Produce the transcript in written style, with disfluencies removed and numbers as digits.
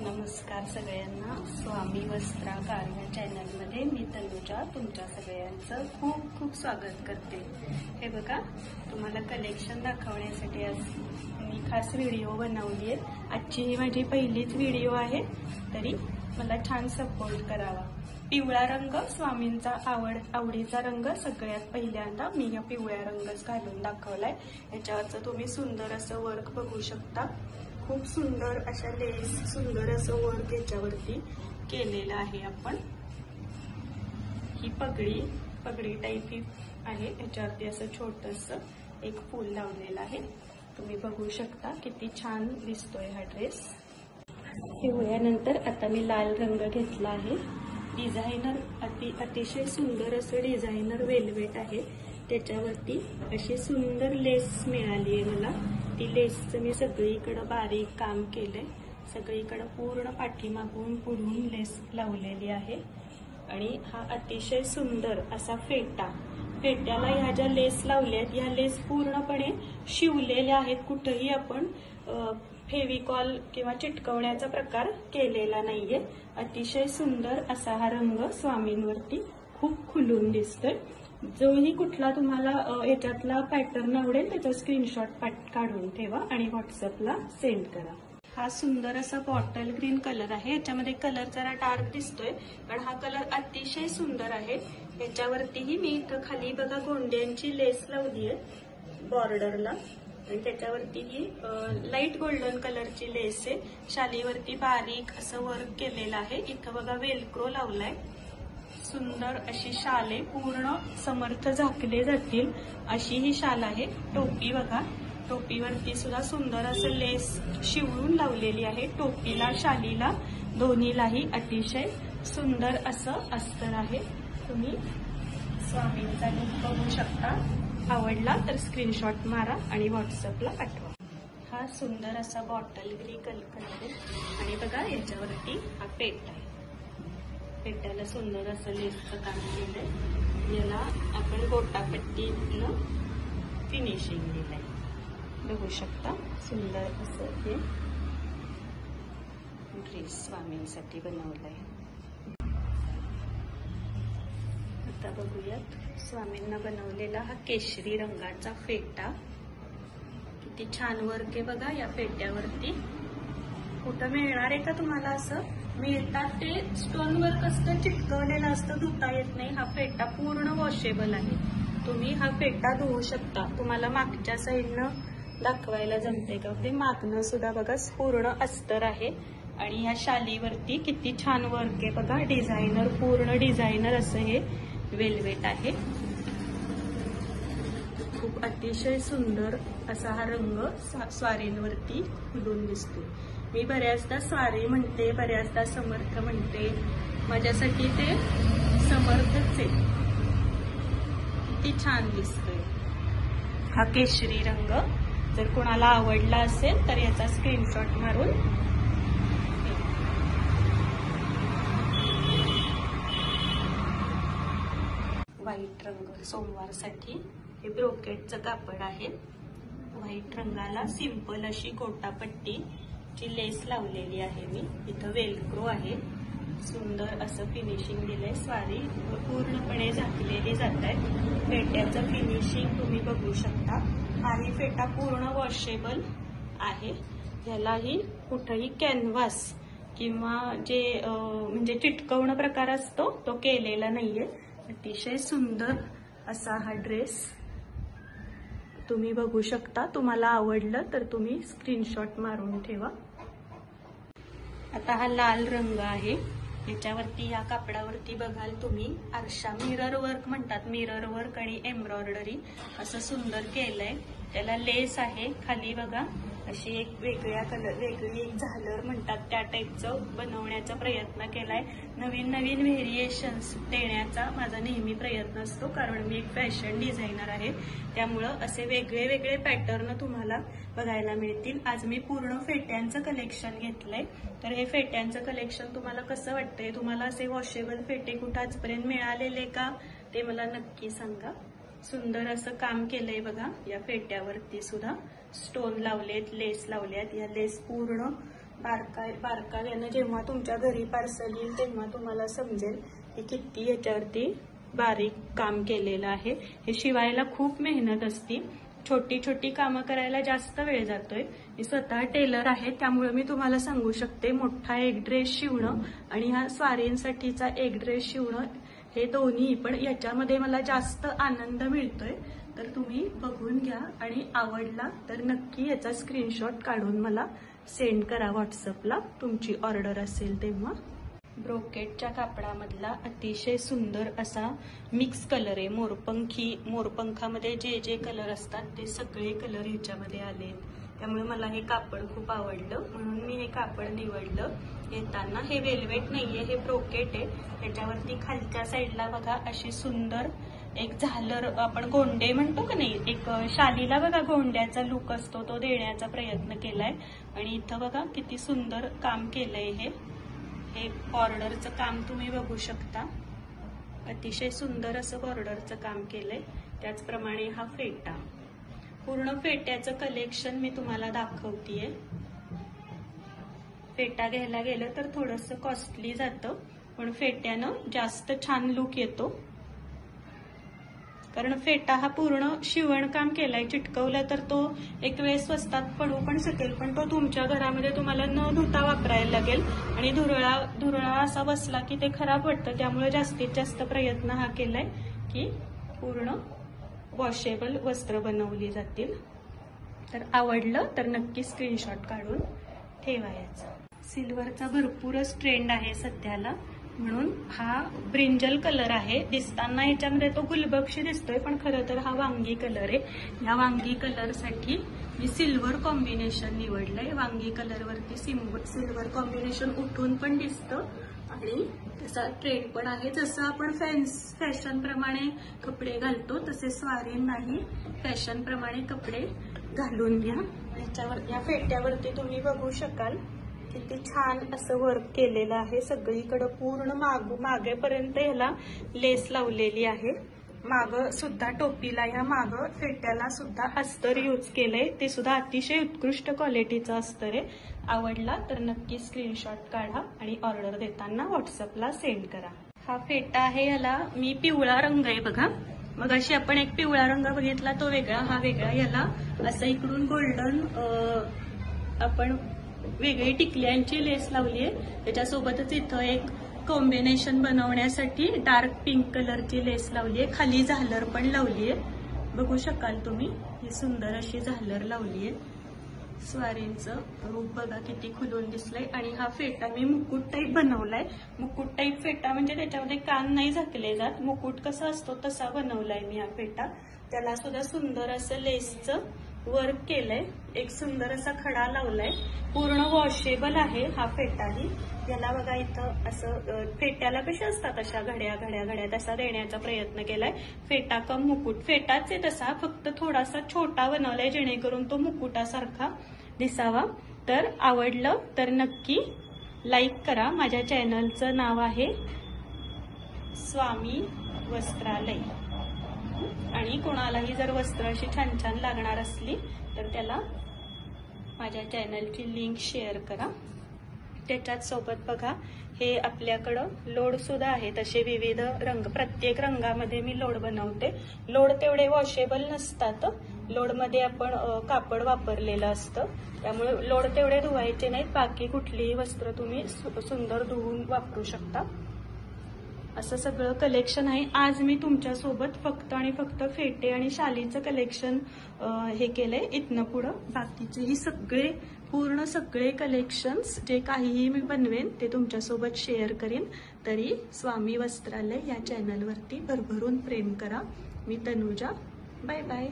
नमस्कार सगळ्यांना. स्वामी वस्त्राकार या चॅनलमध्ये मी तनुजा तुमच्या सगळ्यांचं खूप खूप स्वागत करते. हे बघा, तुम्हाला कलेक्शन दाखवण्यासाठी आज मी खास व्हिडिओ बनवली आहे. आजची ही माझी पहिलीच व्हिडिओ आहे, तरी मला छान सपोर्ट करावा. पिवळा रंग स्वामींचा आवडीचा रंग. सगळ्यात पहिल्यांदा मी हा पिवळ्या रंगच घालून दाखवलाय. याच्यावरचं तुम्ही सुंदर असं वर्क बघू शकता. खूप सुंदर अशा लेस, सुंदर असं वर्क याच्यावरती केलेलं आहे. आपण ही पगडी टाईप ही आहे. याच्यावरती असं छोटंसं एक फूल लावलेलं आहे. तुम्ही बघू शकता किती छान दिसतोय हा ड्रेस. पिवळ्यानंतर आता मी लाल रंग घेतला आहे. डिझायनर अतिशय सुंदर असं डिझायनर वेल्वेट आहे. त्याच्यावरती अशी सुंदर लेस मिळाली आहे मला. ती लेसचं मी सगळीकडं बारीक काम केलंय. सगळीकडं पूर्ण पाठीमागून पुढून लेस लावलेली आहे. आणि हा अतिशय सुंदर असा फेट्याला ह्या ज्या लेस लावल्यात, या लेस पूर्णपणे शिवलेल्या आहेत. कुठेही आपण फेविकॉल किंवा चिटकवण्याचा प्रकार केलेला नाहीये. अतिशय सुंदर असा हा रंग स्वामींवरती खूप खुलून दिसतोय. जोही कुठला तुम्हाला याच्यातला पॅटर्न आवडेल त्याचा स्क्रीनशॉट काढून ठेवा आणि व्हॉट्सअपला सेंड करा. हा सुंदर असा बॉटल ग्रीन कलर आहे. याच्यामध्ये कलर जरा डार्क दिसतोय, पण हा कलर अतिशय सुंदर आहे. याच्यावरतीही मी इथं खाली बघा गोंड्यांची लेस लावली आहे बॉर्डरला, आणि त्याच्यावरती ही लाईट गोल्डन कलरची लेस आहे. शालीवरती बारीक असं वर्क केलेलं आहे. इथं बघा वेलक्रो लावलाय. सुंदर अशी शाल आहे. पूर्ण समर्थ झाकले जातील अशी ही शाल आहे. टोपी बघा, टोपीवरती सुद्धा सुंदर असं लेस शिवून लावलेली आहे. टोपीला शालीला दोन्हीलाही अतिशय सुंदर असं अस्तर आहे. तुम्ही स्वामींचा लुक बघू शकता. आवडला तर स्क्रीनशॉट मारा आणि व्हॉट्सअपला पाठवा. हा सुंदर असा बॉटल ग्रीन कलर आहे. आणि बघा याच्यावरती हा पेट आहे. पेट्याला सुंदर असं लेसचं काम केलंय. याला आपण गोटापट्टीनं फिनिशिंग दिलंय. बघू शकता सुंदर असं हे ड्रेस स्वामींसाठी बनवलंय. आता बघूयात स्वामींना बनवलेला हा केशरी रंगाचा फेटा. किती छान वर्क आहे बघा या फेट्यावरती. कुठं मिळणार आहे का तुम्हाला? असं मिळतात ते स्टोन वर्क असतं, चिटकवलेलं असतं, धुता येत नाही. हा फेटा पूर्ण वॉशेबल आहे. तुम्ही हा फेटा धुवू शकता. तुम्हाला मागच्या साईडनं दाखवायला जमते का? ते मागणं सुद्धा बघा पूर्ण अस्तर आहे. आणि ह्या शालीवरती किती छान वर्क आहे बघा. डिझायनर, पूर्ण डिझायनर असं हे वेल्वेट आहे. खूप अतिशय सुंदर असा हा रंग स्वारींवरती खुलून दिसतो. मी बऱ्याचदा स्वारी म्हणते, बऱ्याचदा समर्थ म्हणते. माझ्यासाठी ते समर्थच आहे. किती छान दिसतोय हा केशरी रंग. जर कोणाला आवडला असेल तर याचा स्क्रीनशॉट मारून व्हाईट रंग सोमवारसाठी हे ब्रोकेटचं कापड आहे. व्हाईट रंगाला सिंपल अशी गोटापट्टी ची लेस लावलेली आहे मी. इथं वेलक्रो आहे. सुंदर असं फिनिशिंग दिलंय. स्वारी पूर्णपणे झाकलेली जात आहे. फेट्याचं फिनिशिंग तुम्ही बघू शकता. हाही फेटा पूर्ण वॉशेबल आहे. ह्यालाही कुठंही कॅनव्हास किंवा जे म्हणजे चिटकवणं प्रकार असतो तो केलेला नाहीये. अतिशय सुंदर असा हा ड्रेस तुम्ही बघू शकता. तुम्हाला आवडलं तर तुम्ही स्क्रीनशॉट मारून ठेवा. आता हा लाल रंग आहे. याच्यावरती या कापडावरती बघाल तुम्ही आरशा, मिरर वर्क म्हणतात, मिरर वर्क आणि एम्ब्रॉयडरी असं सुंदर केलंय. त्याला लेस आहे. खाली बघा अशी एक वेगळी एक झालर म्हणतात त्या टाईपचं बनवण्याचा प्रयत्न केलाय. नवीन नवीन व्हेरिएशन्स देण्याचा माझा नेहमी प्रयत्न असतो, कारण मी एक फॅशन डिझायनर आहे. त्यामुळं असे वेगळे वेगळे पॅटर्न तुम्हाला बघायला मिळतील. आज मी पूर्ण फेट्यांचं कलेक्शन घेतलंय. तर हे फेट्यांचं कलेक्शन तुम्हाला कसं वाटतंय? तुम्हाला असे वॉशेबल फेटे कुठं आजपर्यंत मिळालेले का ते मला नक्की सांगा. सुंदर असं काम केलंय बघा. या फेट्यावरती सुद्धा स्टोन लावलेत, लेस लावल्यात. या लेस पूर्ण बारकाव्यानं जेव्हा तुमच्या घरी पार्सल येईल तेव्हा तुम्हाला समजेल की किती याच्यावरती बारीक काम केलेलं आहे. हे शिवायला खूप मेहनत असते. छोटी छोटी कामं करायला जास्त वेळ जातोय. मी स्वतः टेलर आहे, त्यामुळे मी तुम्हाला सांगू शकते मोठा एक ड्रेस शिवणं आणि हा स्वारींसाठीचा एक ड्रेस शिवणं हे दोन्ही पण याच्यामध्ये मला जास्त आनंद मिळतोय. तर तुम्ही बघून घ्या आणि आवडला तर नक्की याचा स्क्रीनशॉट काढून मला सेंड करा व्हॉट्सअपला तुमची ऑर्डर असेल तेव्हा. ब्रोकेटच्या कापडामधला अतिशय सुंदर असा मिक्स कलर आहे. मोरपंखामध्ये जे जे कलर असतात ते सगळे कलर ह्याच्यामध्ये आले. त्यामुळे मला हे कापड खूप आवडलं म्हणून मी हे कापड निवडलं. येताना हे वेल्वेट नाहीये, हे ब्रोकेट आहे. त्याच्यावरती खालच्या साईडला बघा अशी सुंदर एक झालर, आपण गोंडे म्हणतो का नाही, एक शालीला बघा गोंड्याचा लुक असतो तो देण्याचा प्रयत्न केलाय. आणि इथं बघा किती सुंदर काम केलंय. हे बॉर्डरचं काम तुम्ही बघू शकता. अतिशय सुंदर असं बॉर्डरचं काम केलंय. त्याचप्रमाणे हा फेटा, पूर्ण फेट्याचं कलेक्शन मी तुम्हाला दाखवतीये. फेटा घ्यायला गेलं तर थोडंसं कॉस्टली जातं, पण फेट्यानं जास्त छान लुक येतो. कारण फेटा हा पूर्ण शिवणकाम केलाय. चिटकवला तर तो एक वेळ स्वस्तात पडू पण शकेल, पण तो तुमच्या घरामध्ये तुम्हाला न धुता वापरायला लागेल आणि धुरळा असा बसला की ते खराब वाटतं. त्यामुळे जास्तीत जास्त प्रयत्न हा केलाय की पूर्ण वॉशेबल वस्त्र बनवली जातील. तर आवडलं तर नक्की स्क्रीनशॉट काढून ठेवायचा. सिल्वरचा भरपूरच ट्रेंड आहे सध्याला, म्हणून हा ब्रिंजल कलर आहे. दिसताना ह्याच्यामध्ये तो गुलबक्षी दिसतोय, पण खरं तर हा वांगी कलर आहे. या वांगी कलरसाठी मी सिल्वर कॉम्बिनेशन निवडलंय. वांगी कलरवरती सिल्वर कॉम्बिनेशन उठून पण दिसतं आणि त्याचा ट्रेंड पण आहे. जसं आपण फॅशन प्रमाणे कपडे घालतो तसे स्वारीन नाही, फॅशन प्रमाणे कपडे घालून घ्या. या फेट्यावरती तुम्ही बघू शकाल किती छान असं वर्क केलेलं आहे. सगळीकडे पूर्ण मागेपर्यंत ह्याला लेस लावलेली आहे. माग सुद्धा टोपीला, ह्या माग फेट्याला सुद्धा अस्तर यूज केलंय. ते सुद्धा अतिशय उत्कृष्ट क्वालिटीचं अस्तर आहे. आवडला तर नक्की स्क्रीनशॉट काढा आणि ऑर्डर देताना व्हॉट्सअपला सेंड करा. हा फेटा आहे, याला मी पिवळा रंग आहे बघा. मग अशी आपण एक पिवळा रंग बघितला तो वेगळा, हा वेगळा. याला असं इकडून गोल्डन आपण वेगळी टिकल्यांची लेस लावली आहे. त्याच्यासोबतच इथं एक कॉम्बिनेशन बनवण्यासाठी डार्क पिंक कलरची लेस लावली आहे. खाली झालर पण लावली आहे, बघू शकाल तुम्ही. ही सुंदर अशी झालर लावली आहे. स्वारींचं रूप बघा किती खुलून दिसलंय. आणि हा फेटा मी मुकुट टाईप बनवलाय. मुकुट टाईप फेटा म्हणजे त्याच्यामध्ये कान नाही झाकले जात, मुकुट कसा असतो तसा बनवलाय मी हा फेटा. त्याला सुद्धा सुंदर असं लेसचं वर्क केलंय. एक सुंदर असा खडा लावलाय. पूर्ण वॉशेबल आहे हा फेटाही. याला बघा इथं असं फेट्याला कशा असतात अशा घड्या तसा देण्याचा प्रयत्न केलाय. फेटा कम मुकुट, फेटाच आहे तसा, फक्त थोडासा छोटा बनवलाय जेणेकरून तो मुकुटासारखा दिसावा. तर आवडलं तर नक्की लाईक करा. माझ्या चॅनलचं नाव आहे स्वामी वस्त्रालय. आणि कोणालाही जर वस्त्र अशी छान छान लागणार असली तर त्याला माझ्या चॅनलची लिंक शेअर करा. त्याच्याच सोबत बघा हे आपल्याकडं लोड सुद्धा आहेत असे विविध रंग. प्रत्येक रंगामध्ये मी लोड बनवते. लोड तेवढे वॉशेबल नसतात. लोडमध्ये आपण कापड वापरलेलं असतं, त्यामुळे लोड तेवढे धुवायचे नाहीत. बाकी कुठलीही वस्त्र तुम्ही सुंदर धुवून वापरू शकता. असं सगळं कलेक्शन आहे. आज मी तुमच्यासोबत फक्त आणि फक्त फेटे आणि शालीचं कलेक्शन हे केलंय. इथनं पुढं बाकीचेही पूर्ण सगळे कलेक्शन्स जे काहीही मी बनवेन ते तुमच्यासोबत शेअर करीन. तरी स्वामी वस्त्रालय या चॅनलवरती भरभरून प्रेम करा. मी तनुजा. Bye bye.